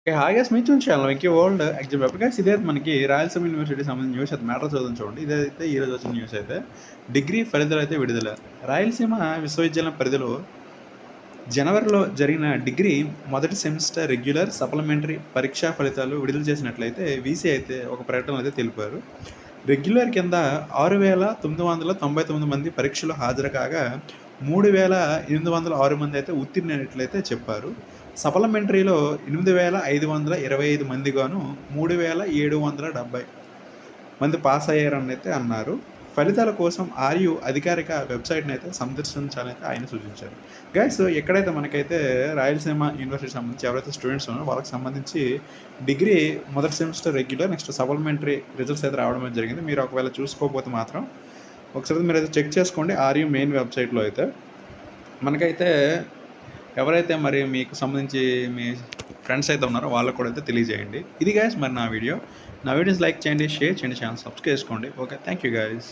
Hi guys మీరు చూసాను Venky world exam paper guys ఇదే మనకి రాయలసీమ యూనివర్సిటీ సంబంధించిన న్యూస్ అయితే మ్యాటర్ చదువుతుంది చూడండి. ఇదైతే ఈ రోజు వచ్చిన న్యూస్ అయితే డిగ్రీ ఫలితాలు అయితే విడుదల. రాయలసీమ విశ్వవిద్యాలయం పరిధిలో జనవరిలో జరిగిన డిగ్రీ మొదటి సెమిస్టర్ రెగ్యులర్ సప్లిమెంటరీ పరీక్షా ఫలితాలు విడుదల చేసినట్లయితే వీసీ అయితే ఒక ప్రకటన అయితే తెలిపారు. రెగ్యులర్ కింద 6,999 మంది పరీక్షలు హాజరు కాగా 3,806 మంది అయితే ఉత్తీర్ణులైనట్లయితే చెప్పారు. సప్లిమెంటరీలో 8,525 మందిగాను 3,770 మంది పాస్ అయ్యారని అయితే అన్నారు. ఫలితాల కోసం ఆర్యు అధికారిక వెబ్సైట్ని అయితే సందర్శించాలని అయితే ఆయన సూచించారు. గైస్ ఎక్కడైతే మనకైతే రాయలసీమ యూనివర్సిటీ సంబంధించి ఎవరైతే స్టూడెంట్స్ ఉన్నారో వాళ్ళకి సంబంధించి డిగ్రీ మొదటి semester regular next supplementary results అయితే రావడం అయితే జరిగింది. మీరు ఒకవేళ చూసుకోకపోతే మాత్రం ఒకసారి మీరు అయితే చెక్ చేసుకోండి ఆర్యు మెయిన్ వెబ్సైట్లో అయితే. మనకైతే ఎవరైతే మరి మీకు సంబంధించి మీ ఫ్రెండ్స్ అయితే ఉన్నారో వాళ్ళకు కూడా అయితే తెలియజేయండి. ఇది గైస్ మరి నా వీడియోస్ లైక్ చేయండి, షేర్ చేయండి, ఛానల్ సబ్స్క్రైబ్ చేసుకోండి. Okay, thank you guys.